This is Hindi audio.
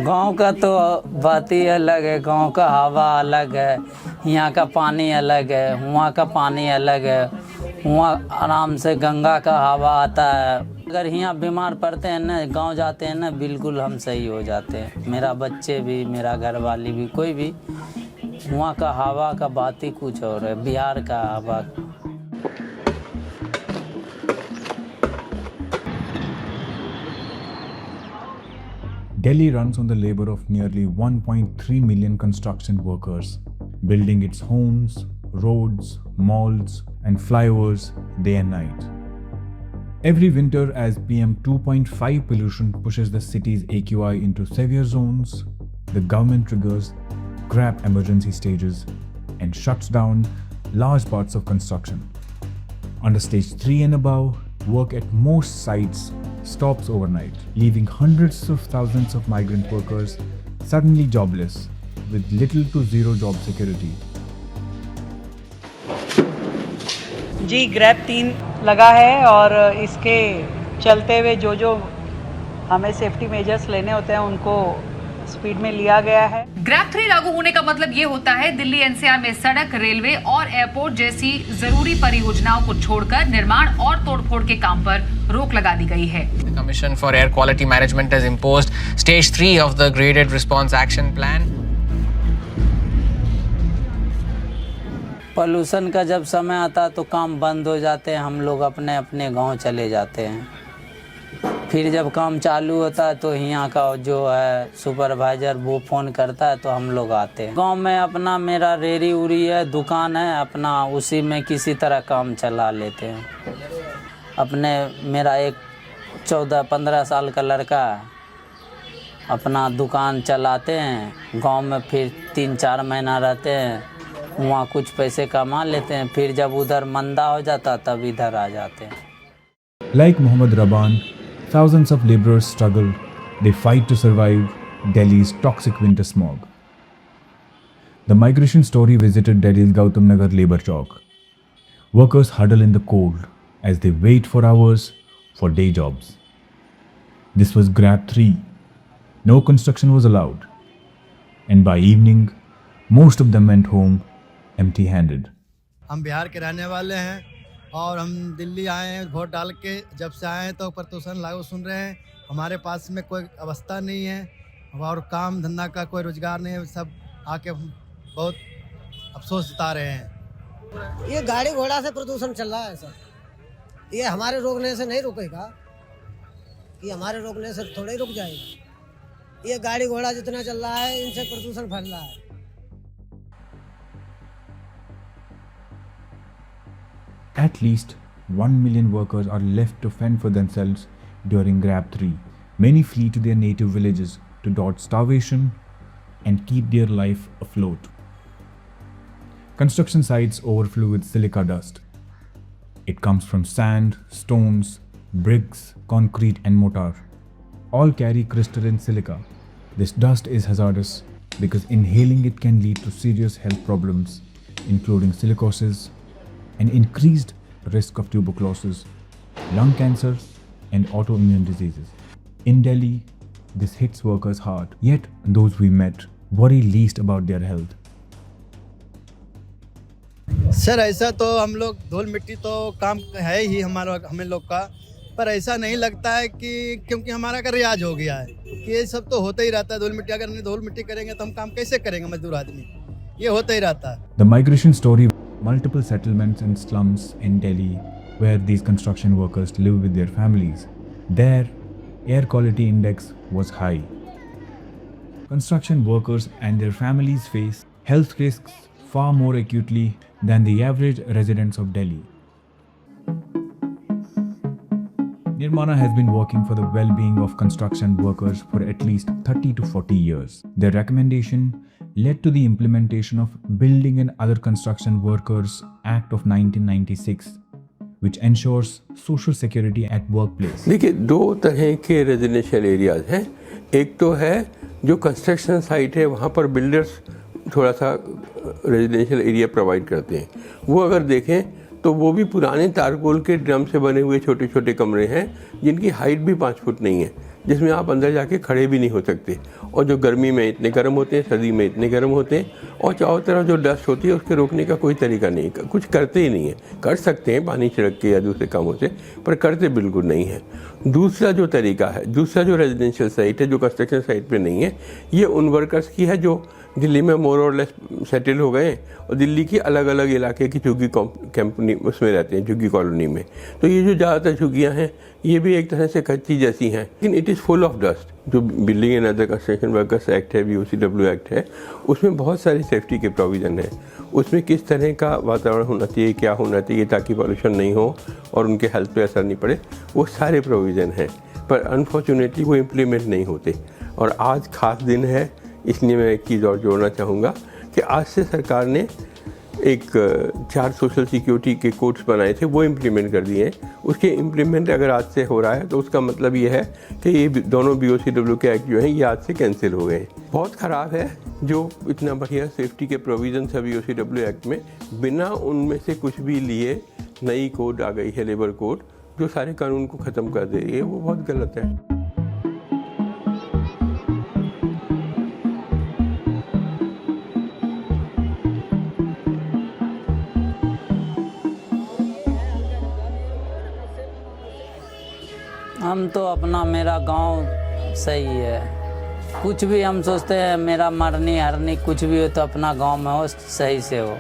गांव का तो बात ही अलग है। गांव का हवा अलग है, यहाँ का पानी अलग है, वहाँ का पानी अलग है। वहाँ आराम से गंगा का हवा आता है। अगर यहाँ बीमार पड़ते हैं ना, गांव जाते हैं ना, बिल्कुल हम सही हो जाते हैं। मेरा बच्चे भी, मेरा घर वाली भी, कोई भी। वहाँ का हवा का बात ही कुछ और है, बिहार का हवा। Delhi runs on the labor of nearly 1.3 million construction workers, building its homes, roads, malls, and flyovers day and night. Every winter, as PM 2.5 pollution pushes the city's AQI into severe zones, the government triggers GRAP emergency stages and shuts down large parts of construction. Under stage 3 and above, work at most sites stops overnight, leaving hundreds of thousands of migrant workers suddenly jobless with little to zero job security. जी ग्रैप 3 लगा है और इसके चलते हुए जो हमें सेफ्टी मेजर्स लेने होते हैं उनको स्पीड में लिया गया है। ग्रैप 3 लागू होने का मतलब ये होता है दिल्ली एनसीआर में सड़क, रेलवे और एयरपोर्ट जैसी जरूरी परियोजनाओं को छोड़कर निर्माण और तोड़फोड़ के काम पर रोक लगा दी गई है। The Commission for Air Quality Management has imposed stage 3 of the Graded Response Action Plan. Pollution का जब समय आता तो काम बंद हो जाते हैं, हम लोग अपने अपने गांव चले जाते हैं। फिर जब काम चालू होता है तो यहाँ का जो है सुपरवाइजर वो फ़ोन करता है तो हम लोग आते हैं। गांव में अपना मेरा रेरी उरी है, दुकान है अपना, उसी में किसी तरह काम चला लेते हैं अपने। मेरा एक 14-15 साल का लड़का है, अपना दुकान चलाते हैं गांव में। फिर 3-4 महीना रहते हैं, वहाँ कुछ पैसे कमा लेते हैं। फिर जब उधर मंदा हो जाता तब इधर आ जाते हैं। Like Mohammad Raban, thousands of laborers struggle. They fight to survive Delhi's toxic winter smog. The migration story visited Delhi's Gautam Nagar labor chowk. Workers huddle in the cold as they wait for hours for day jobs. This was GRAP 3. No construction was allowed. And by evening, most of them went home empty-handed. हम बिहार के रहने वाले हैं और हम दिल्ली आए हैं वोट डाल के। जब से आए हैं तो प्रदूषण लागू सुन रहे हैं। हमारे पास में कोई अवस्था नहीं है और काम धंधा का कोई रोजगार नहीं है। सब आके बहुत अफसोस जता रहे हैं। ये गाड़ी घोड़ा से प्रदूषण चल रहा है सर। ये हमारे रोकने से नहीं रुकेगा, ये हमारे रोकने से थोड़ा ही रुक जाएगा। ये गाड़ी घोड़ा जितना चल रहा है इनसे प्रदूषण फैल रहा है। At least 1 million workers are left to fend for themselves during GRAP 3. Many flee to their native villages to dodge starvation and keep their life afloat. Construction sites overflow with silica dust. It comes from sand, stones, bricks, concrete and mortar. All carry crystalline silica. This dust is hazardous because inhaling it can lead to serious health problems, including silicosis, an increased risk of tuberculosis, lung cancer, and autoimmune diseases. In Delhi, this hits workers hard, yet those we met worry least about their health. Sir ऐसा तो हम लोग धूल मिट्टी तो काम है ही हमें लोग का, पर ऐसा नहीं लगता है कि क्योंकि हमारा का रियाज हो गया है कि ये सब तो होता ही रहता है। धूल मिट्टी अगर नहीं धूल मिट्टी करेंगे तो हम काम कैसे करेंगे मजदूर आदमी, ये होता ही रहता है। The migration story, multiple settlements and slums in Delhi where these construction workers live with their families. Their air quality index was high. Construction workers and their families face health risks far more acutely than the average residents of Delhi. Nirmana has been working for the well-being of construction workers for at least 30 to 40 years. Their recommendation led to the implementation of Building and Other Construction Workers Act of 1996, which ensures social security at workplace. देखिए, दो तरह के रेजिडेंशियल एरियाज हैं। एक तो है जो कंस्ट्रक्शन साइट है, वहाँ पर बिल्डर्स थोड़ा सा रेजिडेंशियल एरिया प्रोवाइड करते हैं। वो अगर देखें तो वो भी पुराने तारकोल के ड्रम से बने हुए छोटे छोटे कमरे हैं जिनकी हाइट भी 5 फुट नहीं है, जिसमें आप अंदर जाके खड़े भी नहीं हो सकते, और जो गर्मी में इतने गर्म होते हैं, सर्दी में इतने गर्म होते हैं, और चारों तरफ जो डस्ट होती है उसके रोकने का कोई तरीका नहीं, कुछ करते ही नहीं है। कर सकते हैं पानी छिड़क के या दूसरे कामों से, पर करते बिल्कुल नहीं है। दूसरा जो तरीका है, दूसरा जो रेजिडेंशियल साइट है, जो कंस्ट्रक्शन साइट पे नहीं है, ये उन वर्कर्स की है जो दिल्ली में मोर और लेस सेटल हो गए और दिल्ली की अलग अलग इलाके की झुग्गी कंपनी उसमें रहते हैं, झुग्गी कॉलोनी में। तो ये जो ज़्यादातर झुग्गियाँ हैं ये भी एक तरह से कच्ची जैसी हैं, लेकिन it is full of dust. जो building and other construction workers act है, BOCW एक्ट है, उसमें बहुत सारी सेफ्टी के प्रोविज़न है। उसमें किस तरह का वातावरण होना चाहिए, क्या होना चाहिए ताकि पॉल्यूशन नहीं हो और उनके हेल्थ पे असर नहीं पड़े, वो सारे प्रोविज़न हैं, पर अनफॉर्चुनेटली वो इम्प्लीमेंट नहीं होते। और आज खास दिन है, इसलिए मैं एक चीज़ और जोड़ना चाहूँगा कि आज से सरकार ने एक 4 सोशल सिक्योरिटी के कोड्स बनाए थे, वो इम्प्लीमेंट कर दिए हैं। उसके इम्प्लीमेंट अगर आज से हो रहा है तो उसका मतलब ये है कि ये दोनों BOCW के एक्ट जो हैं ये आज से कैंसिल हो गए। बहुत ख़राब है जो इतना बढ़िया सेफ्टी के प्रोविज़न है BOCW एक्ट में, बिना उनमें से कुछ भी लिए नई कोड आ गई है, लेबर कोड, जो सारे कानून को ख़त्म कर दे रही है, वो बहुत गलत है। हम तो अपना, मेरा गांव सही है। कुछ भी हम सोचते हैं मेरा मरनी हरनी कुछ भी हो तो अपना गांव में हो, सही से हो।